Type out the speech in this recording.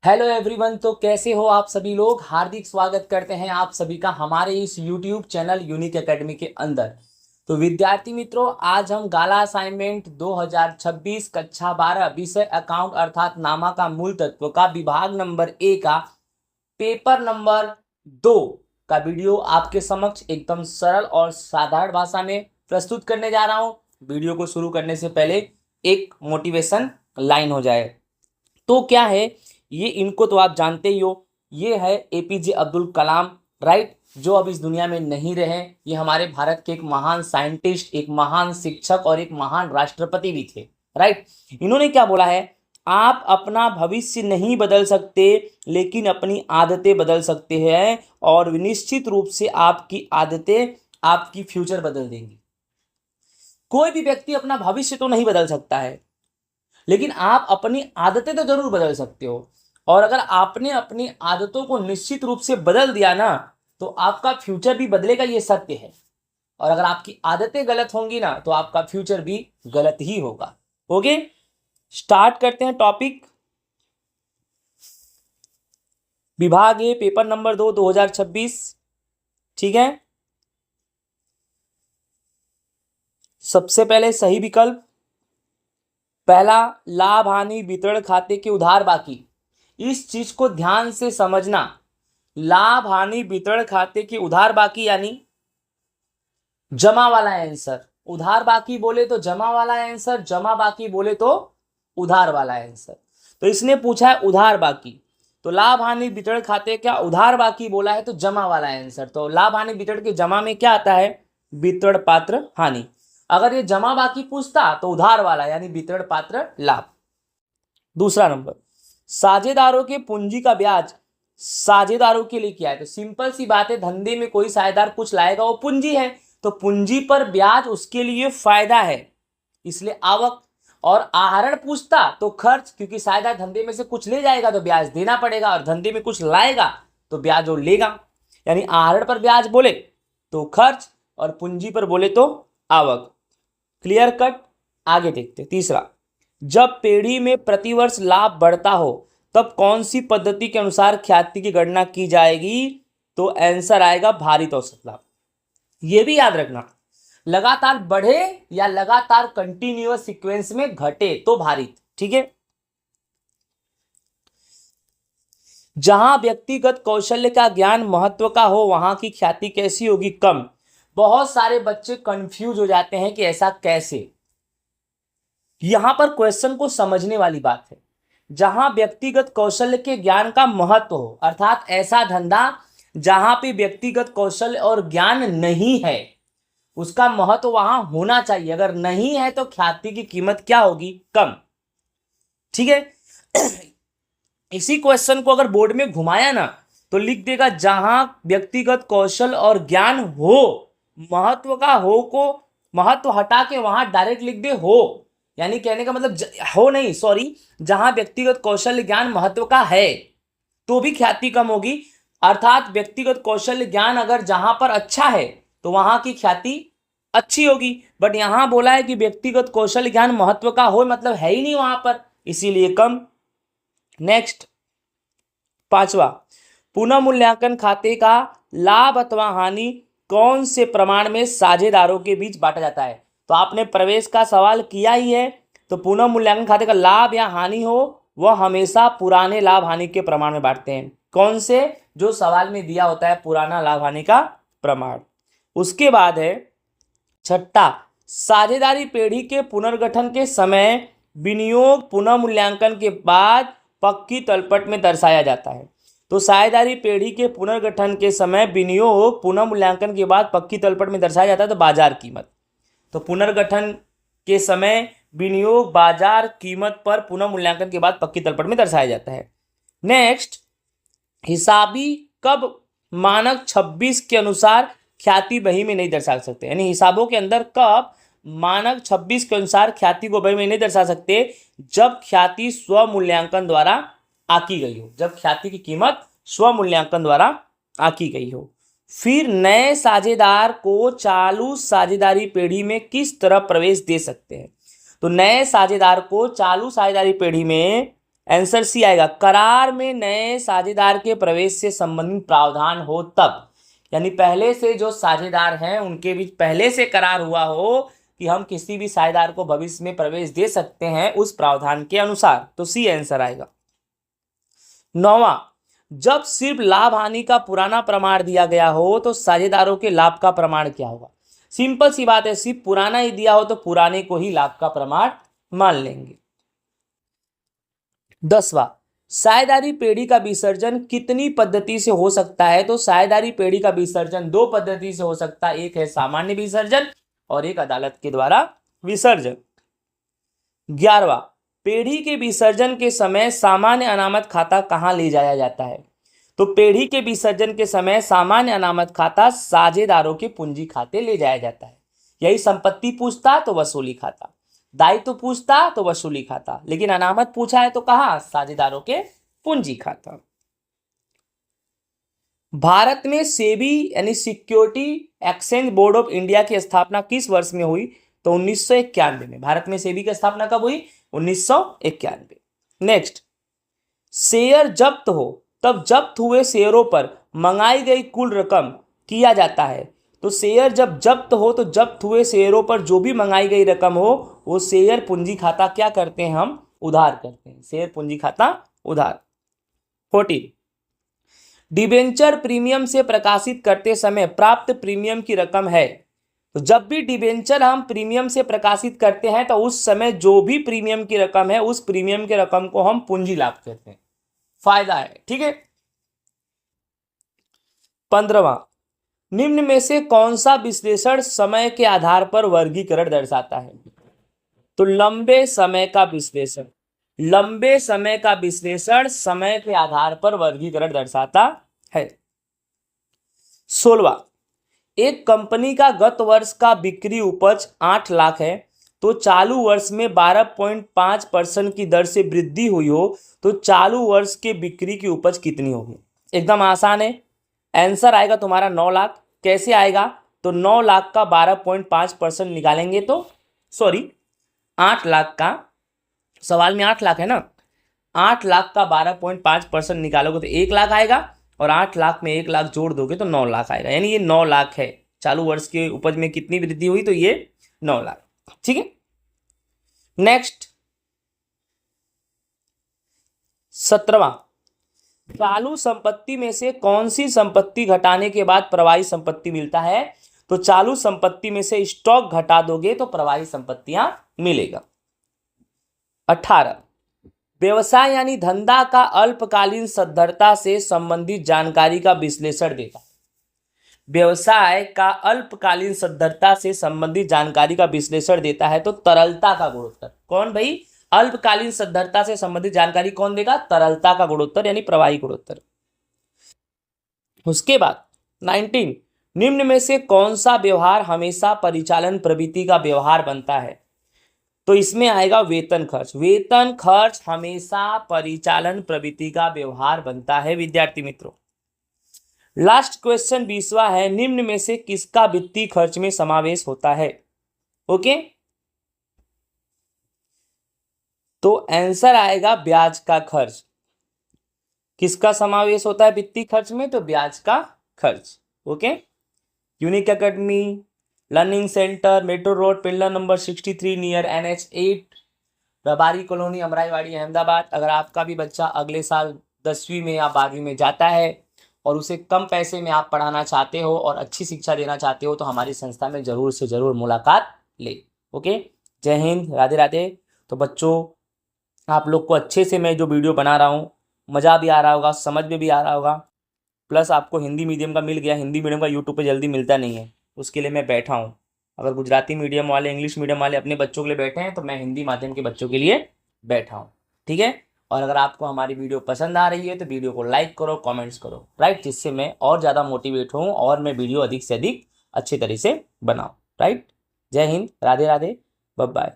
Hello everyone. तो कैसे हो आप सभी लोग। हार्दिक स्वागत करते हैं आप सभी का हमारे इस यूट्यूब चैनल यूनिक एकेडमी के अंदर। तो विद्यार्थी मित्रों, आज हम गाला असाइनमेंट 2026 कक्षा 12 विषय अकाउंट अर्थात नामा का मूल तत्व का विभाग नंबर ए का पेपर नंबर 2 का वीडियो आपके समक्ष एकदम सरल और साधारण भाषा में प्रस्तुत करने जा रहा हूं। वीडियो को शुरू करने से पहले एक मोटिवेशन लाइन हो जाए तो क्या है ये, इनको तो आप जानते ही हो। ये है एपीजे अब्दुल कलाम, राइट, जो अब इस दुनिया में नहीं रहे। ये हमारे भारत के एक महान साइंटिस्ट, एक महान शिक्षक और एक महान राष्ट्रपति भी थे, राइट। इन्होंने क्या बोला है, आप अपना भविष्य नहीं बदल सकते लेकिन अपनी आदतें बदल सकते हैं, और निश्चित रूप से आपकी आदतें आपकी फ्यूचर बदल देंगी। कोई भी व्यक्ति अपना भविष्य तो नहीं बदल सकता है, लेकिन आप अपनी आदतें तो जरूर बदल सकते हो। और अगर आपने अपनी आदतों को निश्चित रूप से बदल दिया ना, तो आपका फ्यूचर भी बदलेगा, ये सत्य है। और अगर आपकी आदतें गलत होंगी ना, तो आपका फ्यूचर भी गलत ही होगा। ओके, स्टार्ट करते हैं टॉपिक। विभाग ए पेपर नंबर 2 2026, ठीक है। सबसे पहले सही विकल्प पहला, लाभ हानि वितरण खाते के उधार बाकी। इस चीज को ध्यान से समझना। लाभ हानि वितरण खाते के उधार बाकी यानी जमा वाला आंसर। उधार बाकी बोले तो जमा वाला आंसर, जमा बाकी बोले तो उधार वाला आंसर। तो इसने पूछा है उधार बाकी, तो लाभ हानि वितरण खाते का उधार बाकी बोला है तो जमा वाला आंसर। तो लाभ हानि वितरण के जमा में क्या आता है, वितरण पात्र हानि। अगर ये जमा बाकी पूछता तो उधार वाला यानी वितरण पात्र लाभ। दूसरा नंबर, साझेदारों के पूंजी का ब्याज साझेदारों के लिए क्या है। तो सिंपल सी बात है, धंधे में कोई साझेदार कुछ लाएगा, वो पूंजी है, तो पूंजी पर ब्याज उसके लिए फायदा है, इसलिए आवक। और आहरण पूछता तो खर्च, क्योंकि साझेदार धंधे में से कुछ ले जाएगा तो ब्याज देना पड़ेगा, और धंधे में कुछ लाएगा तो ब्याज वो लेगा। यानी आहरण पर ब्याज बोले तो खर्च, और पूंजी पर बोले तो आवक। Clear cut. आगे देखते। तीसरा, जब पेढ़ी में प्रतिवर्ष लाभ बढ़ता हो तब कौन सी पद्धति के अनुसार ख्याति की गणना की जाएगी। तो आंसर आएगा भारित औसत लाभ। यह भी याद रखना, लगातार बढ़े या लगातार कंटिन्यूअस सीक्वेंस में घटे तो भारित, ठीक है। जहां व्यक्तिगत कौशल्य का ज्ञान महत्व का हो वहां की ख्याति कैसी होगी, कम। बहुत सारे बच्चे कंफ्यूज हो जाते हैं कि ऐसा कैसे। यहां पर क्वेश्चन को समझने वाली बात है। जहां व्यक्तिगत कौशल के ज्ञान का महत्व हो, अर्थात ऐसा धंधा जहां पे व्यक्तिगत कौशल और ज्ञान नहीं है, उसका महत्व वहां होना चाहिए। अगर नहीं है तो ख्याति की कीमत क्या होगी, कम, ठीक है। इसी क्वेश्चन को अगर बोर्ड में घुमाया ना तो लिख देगा जहां व्यक्तिगत कौशल और ज्ञान हो, महत्व का हो को महत्व हटा के वहां डायरेक्ट लिख दे हो, यानी कहने का मतलब हो नहीं, सॉरी, जहां व्यक्तिगत कौशल ज्ञान महत्व का है तो भी ख्याति कम होगी। अर्थात व्यक्तिगत कौशल ज्ञान अगर जहां पर अच्छा है तो वहां की ख्याति अच्छी होगी। बट यहां बोला है कि व्यक्तिगत कौशल ज्ञान महत्व का हो, मतलब है ही नहीं वहां पर, इसीलिए कम। नेक्स्ट, पांचवा, पुनः मूल्यांकन खाते का लाभ अथवा हानि कौन से प्रमाण में साझेदारों के बीच बांटा जाता है। तो आपने प्रवेश का सवाल किया ही है, तो पुनः मूल्यांकन खाते का लाभ या हानि हो वह हमेशा पुराने लाभ हानि के प्रमाण में बांटते हैं। कौन से, जो सवाल में दिया होता है पुराना लाभ हानि का प्रमाण। उसके बाद है छठा, साझेदारी पेढ़ी के पुनर्गठन के समय विनियोग पुनः मूल्यांकन के बाद पक्की तलपट में दर्शाया जाता है। तो साझेदारी पेढ़ी के पुनर्गठन के समय विनियोग पुनः मूल्यांकन के बाद पक्की तलपट में दर्शाया जाता है तो बाजार कीमत। तो पुनर्गठन के समय विनियोग बाजार कीमत पर पुनः मूल्यांकन के बाद पक्की तलपट में दर्शाया जाता है। नेक्स्ट, हिसाबी कब मानक 26 के अनुसार ख्याति बही में नहीं दर्शा सकते, यानी हिसाबों के अंदर कब मानक 26 के अनुसार ख्याति को बही में नहीं दर्शा सकते, जब ख्याति स्व मूल्यांकन द्वारा आकी गई हो, जब ख्याति की कीमत स्व मूल्यांकन द्वारा आकी गई हो। फिर नए साझेदार को चालू साझेदारी पेढ़ी में किस तरह प्रवेश दे सकते हैं। तो नए साझेदार को चालू साझेदारी पेढ़ी में आंसर सी आएगा, करार में नए साझेदार के प्रवेश से संबंधित प्रावधान हो तब, यानी पहले से जो साझेदार हैं उनके बीच पहले से करार हुआ हो कि हम किसी भी साझेदार को भविष्य में प्रवेश दे सकते हैं उस प्रावधान के अनुसार, तो सी आंसर आएगा। 9वां, जब सिर्फ लाभ हानि का पुराना प्रमाण दिया गया हो तो साझेदारों के लाभ का प्रमाण क्या होगा? सिंपल सी बात है, सिर्फ पुराना ही दिया हो तो पुराने को ही लाभ का प्रमाण मान लेंगे। 10वां, साझेदारी पेढ़ी का विसर्जन कितनी पद्धति से हो सकता है? तो साझेदारी पेढ़ी का विसर्जन 2 पद्धति से हो सकता है, एक है सामान्य विसर्जन और एक अदालत के द्वारा विसर्जन। 11वां, पेढ़ी के विसर्जन के समय सामान्य अनामत खाता कहां ले जाया जाता है? तो पेढ़ी के विसर्जन के समय सामान्य अनामत खाता साझेदारों के पूंजी खाते ले जाया जाता है। यही संपत्ति पूछता तो वसूली खाता, दायित्व पूछता तो वसूली खाता, लेकिन अनामत पूछा है तो कहा? साझेदारों के पूंजी खाता। भारत में सेबी यानी security exchange board of India की स्थापना किस वर्ष में हुई? तो 1991 में। भारत में सेबी की स्थापना कब हुई? 1991। नेक्स्ट, शेयर जब्त हो तब जब्त हुए शेयरों पर मंगाई गई कुल रकम किया जाता है। तो शेयर जब जब्त हो तो जब्त हुए शेयरों पर जो भी मंगाई गई रकम हो वो शेयर पूंजी खाता क्या करते हैं? हम उधार करते हैं, शेयर पूंजी खाता उधार। 14, डिबेंचर प्रीमियम से प्रकाशित करते समय प्राप्त प्रीमियम की रकम है। तो जब भी डिबेंचर हम प्रीमियम से प्रकाशित करते हैं तो उस समय जो भी प्रीमियम की रकम है उस प्रीमियम की रकम को हम पूंजी लाभ कहते हैं, फायदा है, ठीक है। 15वां, निम्न में से कौन सा विश्लेषण समय के आधार पर वर्गीकरण दर्शाता है? तो लंबे समय का विश्लेषण, लंबे समय का विश्लेषण समय के आधार पर वर्गीकरण दर्शाता है। 16वां, एक कंपनी का गत वर्ष का बिक्री उपज 8 लाख है तो चालू वर्ष में 12.5% की दर से वृद्धि हुई हो तो चालू वर्ष के बिक्री की उपज कितनी होगी? एकदम आसान है, आंसर आएगा तुम्हारा 9 लाख। कैसे आएगा? तो 9 लाख का 12.5% निकालेंगे तो 8 लाख का, सवाल में 8 लाख है ना, 8 लाख का 12.5% निकालोगे तो 1 लाख आएगा और 8 लाख में 1 लाख जोड़ दोगे तो 9 लाख आएगा, यानी ये 9 लाख है। चालू वर्ष के उपज में कितनी वृद्धि हुई? तो ये 9 लाख, ठीक है। नेक्स्ट 17वां, चालू संपत्ति में से कौन सी संपत्ति घटाने के बाद प्रवाही संपत्ति मिलता है? तो चालू संपत्ति में से स्टॉक घटा दोगे तो प्रवाही संपत्तियां मिलेगा। 18, व्यवसाय यानी धंधा का अल्पकालीन सद्धरता से संबंधित जानकारी का विश्लेषण देता है। व्यवसाय का अल्पकालीन सद्धरता से संबंधित जानकारी का विश्लेषण देता है तो तरलता का गुणोत्तर। कौन भाई? अल्पकालीन सद्धरता से संबंधित जानकारी कौन देगा? तरलता का गुणोत्तर यानी प्रवाही गुणोत्तर। उसके बाद 19, निम्न में से कौन सा व्यवहार हमेशा परिचालन प्रवृत्ति का व्यवहार बनता है? तो इसमें आएगा वेतन खर्च। वेतन खर्च हमेशा परिचालन प्रवृत्ति का व्यवहार बनता है विद्यार्थी मित्रों। लास्ट क्वेश्चन 20वां है, निम्न में से किसका वित्तीय खर्च में समावेश होता है? ओके, तो आंसर आएगा ब्याज का खर्च। किसका समावेश होता है वित्तीय खर्च में? तो ब्याज का खर्च। Okay, unique academy, learning centre, metro road, pillar number 63 near NH8, Rabari colony, Amraiwadi, Ahmedabad. अगर आपका भी बच्चा अगले साल 10वीं में या 12वीं में जाता है और उसे कम पैसे में आप पढ़ाना चाहते हो और अच्छी शिक्षा देना चाहते हो तो हमारी संस्था में ज़रूर से ज़रूर मुलाकात ले। ओके, जय हिंद, राधे राधे। तो बच्चों, आप लोग को अच्छे से मैं जो वीडियो बना रहा हूँ मज़ा भी आ रहा होगा, समझ में भी आ रहा होगा, प्लस आपको हिंदी मीडियम का मिल गया। हिंदी मीडियम का यूट्यूब पे जल्दी मिलता नहीं है, उसके लिए मैं बैठा हूँ। अगर गुजराती मीडियम वाले, इंग्लिश मीडियम वाले अपने बच्चों के लिए बैठे हैं तो मैं हिंदी माध्यम के बच्चों के लिए बैठा हूँ, ठीक है। और अगर आपको हमारी वीडियो पसंद आ रही है तो वीडियो को लाइक करो, कमेंट्स करो, राइट, जिससे मैं और ज़्यादा मोटिवेट हूँ और मैं वीडियो अधिक से अधिक अच्छी तरह से बनाऊँ, राइट। जय हिंद, राधे राधे, बाय बाय।